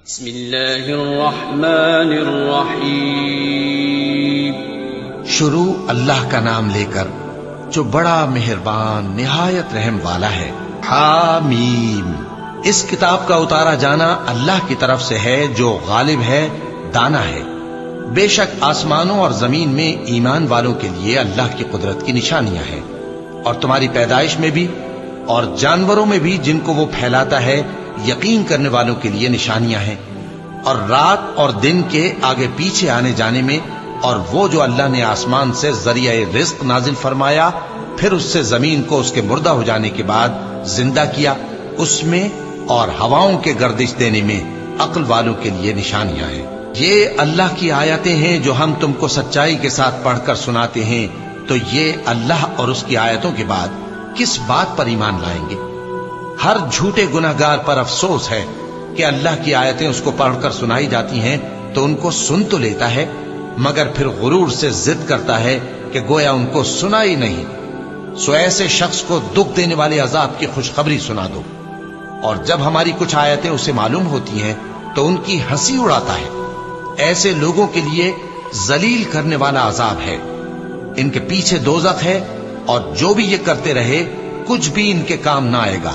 بسم اللہ الرحمن الرحیم۔ شروع اللہ کا نام لے کر جو بڑا مہربان نہایت رحم والا ہے۔ حامیم۔ اس کتاب کا اتارا جانا اللہ کی طرف سے ہے جو غالب ہے، دانا ہے۔ بے شک آسمانوں اور زمین میں ایمان والوں کے لیے اللہ کی قدرت کی نشانیاں ہیں، اور تمہاری پیدائش میں بھی اور جانوروں میں بھی جن کو وہ پھیلاتا ہے یقین کرنے والوں کے لیے نشانیاں ہیں، اور رات اور دن کے آگے پیچھے آنے جانے میں، اور وہ جو اللہ نے آسمان سے ذریعہ رزق نازل فرمایا پھر اس سے زمین کو اس کے مردہ ہو جانے کے بعد زندہ کیا، اس میں اور ہواؤں کے گردش دینے میں عقل والوں کے لیے نشانیاں ہیں۔ یہ اللہ کی آیتیں ہیں جو ہم تم کو سچائی کے ساتھ پڑھ کر سناتے ہیں، تو یہ اللہ اور اس کی آیتوں کے بعد کس بات پر ایمان لائیں گے؟ ہر جھوٹے گناہگار پر افسوس ہے کہ اللہ کی آیتیں اس کو پڑھ کر سنائی جاتی ہیں تو ان کو سن تو لیتا ہے، مگر پھر غرور سے ضد کرتا ہے کہ گویا ان کو سنا ہی نہیں۔ سو ایسے شخص کو دکھ دینے والے عذاب کی خوشخبری سنا دو، اور جب ہماری کچھ آیتیں اسے معلوم ہوتی ہیں تو ان کی ہنسی اڑاتا ہے۔ ایسے لوگوں کے لیے ذلیل کرنے والا عذاب ہے، ان کے پیچھے دوزخ ہے، اور جو بھی یہ کرتے رہے کچھ بھی ان کے کام نہ آئے گا،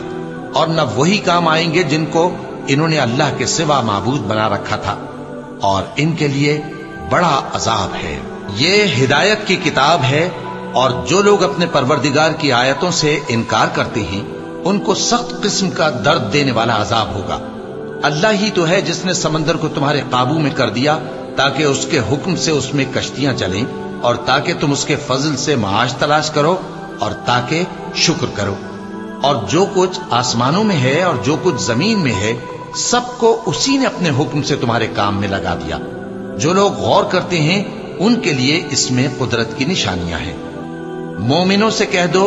اور نہ وہی کام آئیں گے جن کو انہوں نے اللہ کے سوا معبود بنا رکھا تھا، اور ان کے لیے بڑا عذاب ہے۔ یہ ہدایت کی کتاب ہے، اور جو لوگ اپنے پروردگار کی آیتوں سے انکار کرتے ہیں ان کو سخت قسم کا درد دینے والا عذاب ہوگا۔ اللہ ہی تو ہے جس نے سمندر کو تمہارے قابو میں کر دیا تاکہ اس کے حکم سے اس میں کشتیاں چلیں، اور تاکہ تم اس کے فضل سے معاش تلاش کرو، اور تاکہ شکر کرو۔ اور جو کچھ آسمانوں میں ہے اور جو کچھ زمین میں ہے سب کو اسی نے اپنے حکم سے تمہارے کام میں لگا دیا۔ جو لوگ غور کرتے ہیں ان کے لیے اس میں قدرت کی نشانیاں ہیں۔ مومنوں سے کہہ دو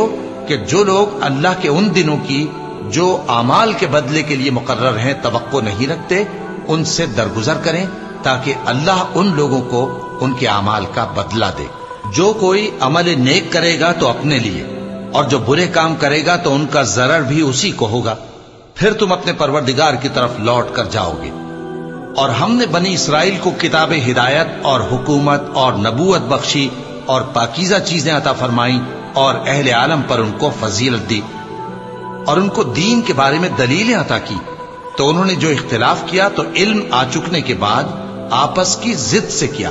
کہ جو لوگ اللہ کے ان دنوں کی جو اعمال کے بدلے کے لیے مقرر ہیں توقع نہیں رکھتے ان سے درگزر کریں، تاکہ اللہ ان لوگوں کو ان کے اعمال کا بدلہ دے۔ جو کوئی عمل نیک کرے گا تو اپنے لیے، اور جو برے کام کرے گا تو ان کا ضرر بھی اسی کو ہوگا، پھر تم اپنے پروردگار کی طرف لوٹ کر جاؤ گے۔ اور ہم نے بنی اسرائیل کو کتاب ہدایت اور حکومت اور نبوت بخشی اور پاکیزہ چیزیں عطا فرمائیں، اور اہل عالم پر ان کو فضیلت دی، اور ان کو دین کے بارے میں دلیلیں عطا کی، تو انہوں نے جو اختلاف کیا تو علم آ چکنے کے بعد آپس کی ضد سے کیا۔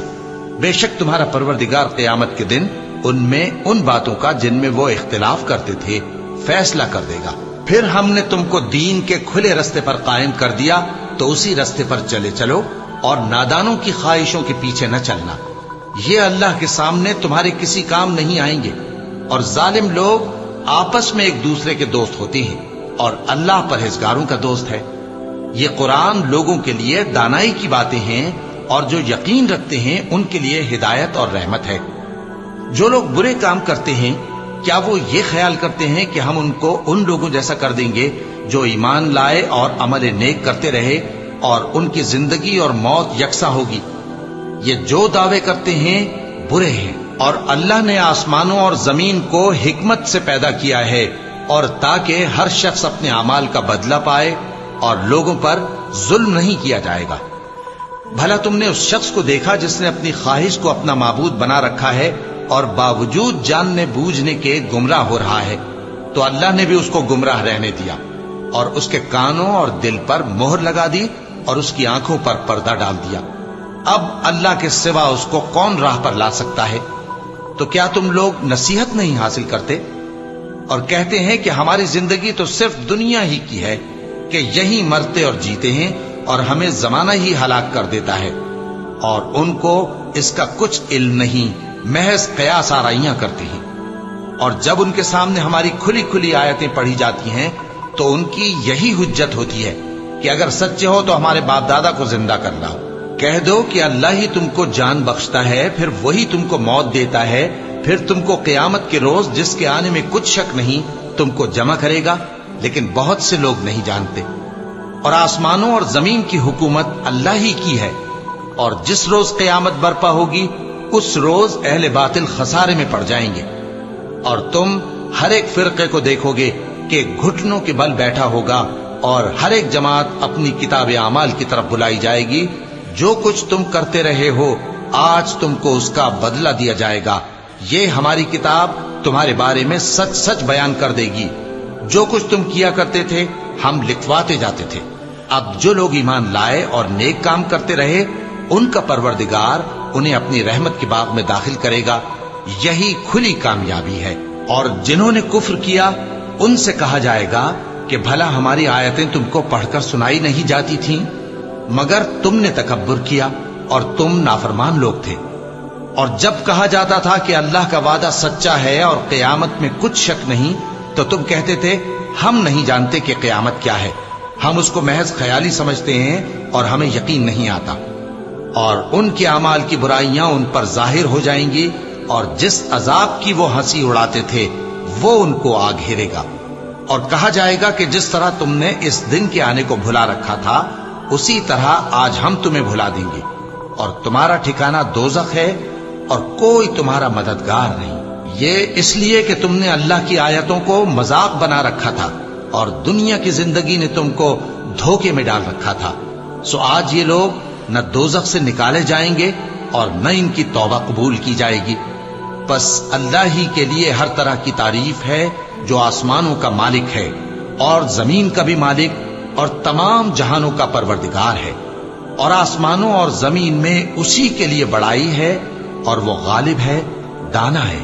بے شک تمہارا پروردگار قیامت کے دن ان میں ان باتوں کا جن میں وہ اختلاف کرتے تھے فیصلہ کر دے گا۔ پھر ہم نے تم کو دین کے کھلے رستے پر قائم کر دیا، تو اسی رستے پر چلے چلو، اور نادانوں کی خواہشوں کے پیچھے نہ چلنا۔ یہ اللہ کے سامنے تمہارے کسی کام نہیں آئیں گے، اور ظالم لوگ آپس میں ایک دوسرے کے دوست ہوتے ہیں، اور اللہ پرہیزگاروں کا دوست ہے۔ یہ قرآن لوگوں کے لیے دانائی کی باتیں ہیں، اور جو یقین رکھتے ہیں ان کے لیے ہدایت اور رحمت ہے۔ جو لوگ برے کام کرتے ہیں کیا وہ یہ خیال کرتے ہیں کہ ہم ان کو ان لوگوں جیسا کر دیں گے جو ایمان لائے اور عمل نیک کرتے رہے، اور ان کی زندگی اور موت یکساں ہوگی؟ یہ جو دعوے کرتے ہیں برے ہیں۔ اور اللہ نے آسمانوں اور زمین کو حکمت سے پیدا کیا ہے، اور تاکہ ہر شخص اپنے اعمال کا بدلہ پائے، اور لوگوں پر ظلم نہیں کیا جائے گا۔ بھلا تم نے اس شخص کو دیکھا جس نے اپنی خواہش کو اپنا معبود بنا رکھا ہے اور باوجود جاننے بوجھنے کے گمراہ ہو رہا ہے؟ تو اللہ نے بھی اس کو گمراہ رہنے دیا، اور اس کے کانوں اور دل پر مہر لگا دی، اور اس کی آنکھوں پر پردہ ڈال دیا۔ اب اللہ کے سوا اس کو کون راہ پر لا سکتا ہے؟ تو کیا تم لوگ نصیحت نہیں حاصل کرتے اور کہتے ہیں کہ ہماری زندگی تو صرف دنیا ہی کی ہے، کہ یہیں مرتے اور جیتے ہیں، اور ہمیں زمانہ ہی ہلاک کر دیتا ہے؟ اور ان کو اس کا کچھ علم نہیں، محض قیاس آرائیاں کرتے ہیں۔ اور جب ان کے سامنے ہماری کھلی کھلی آیتیں پڑھی جاتی ہیں تو ان کی یہی حجت ہوتی ہے کہ اگر سچے ہو تو ہمارے باپ دادا کو زندہ کر لاؤ۔ کہہ دو کہ اللہ ہی تم کو جان بخشتا ہے، پھر وہی تم کو موت دیتا ہے، پھر تم کو قیامت کے روز جس کے آنے میں کچھ شک نہیں تم کو جمع کرے گا، لیکن بہت سے لوگ نہیں جانتے۔ اور آسمانوں اور زمین کی حکومت اللہ ہی کی ہے، اور جس روز قیامت برپا ہوگی اس روز اہل باطل خسارے میں پڑ جائیں گے، اور تم ہر ایک فرقے کو دیکھو گے کہ گھٹنوں کے بل بیٹھا ہوگا، اور ہر ایک جماعت اپنی کتاب اعمال کی طرف بلائی جائے گی. جو کچھ تم کرتے رہے ہو آج تم کو اس کا بدلہ دیا جائے گا. یہ ہماری کتاب تمہارے بارے میں سچ سچ بیان کر دے گی. جو کچھ تم کیا کرتے تھے ہم لکھواتے جاتے تھے. اب جو لوگ ایمان لائے اور نیک کام کرتے رہے ان کا پروردگار انہیں اپنی رحمت کے باغ میں داخل کرے گا. یہی کھلی کامیابی ہے. اور جنہوں نے کفر کیا ان سے کہا جائے گا کہ بھلا ہماری آیتیں تم کو پڑھ کر سنائی نہیں جاتی تھیں؟ مگر تم نے تکبر کیا اور تم نافرمان لوگ تھے. اور جب کہا جاتا تھا کہ اللہ کا وعدہ سچا ہے اور قیامت میں کچھ شک نہیں تو تم کہتے تھے ہم نہیں جانتے کہ قیامت کیا ہے. ہم اس کو محض خیالی سمجھتے ہیں اور ہمیں یقین نہیں آتا. اور ان کے اعمال کی برائیاں ان پر ظاہر ہو جائیں گی اور جس عذاب کی وہ ہنسی اڑاتے تھے وہ ان کو آ گھیرے گا. اور کہا جائے گا کہ جس طرح تم نے اس دن کے آنے کو بھلا رکھا تھا اسی طرح آج ہم تمہیں بھلا دیں گے. اور تمہارا ٹھکانہ دوزخ ہے اور کوئی تمہارا مددگار نہیں. یہ اس لیے کہ تم نے اللہ کی آیتوں کو مذاق بنا رکھا تھا اور دنیا کی زندگی نے تم کو دھوکے میں ڈال رکھا تھا. سو آج یہ لوگ نہ دوزخ سے نکالے جائیں گے اور نہ ان کی توبہ قبول کی جائے گی. بس اللہ ہی کے لیے ہر طرح کی تعریف ہے جو آسمانوں کا مالک ہے اور زمین کا بھی مالک اور تمام جہانوں کا پروردگار ہے. اور آسمانوں اور زمین میں اسی کے لیے بڑائی ہے اور وہ غالب ہے، دانا ہے.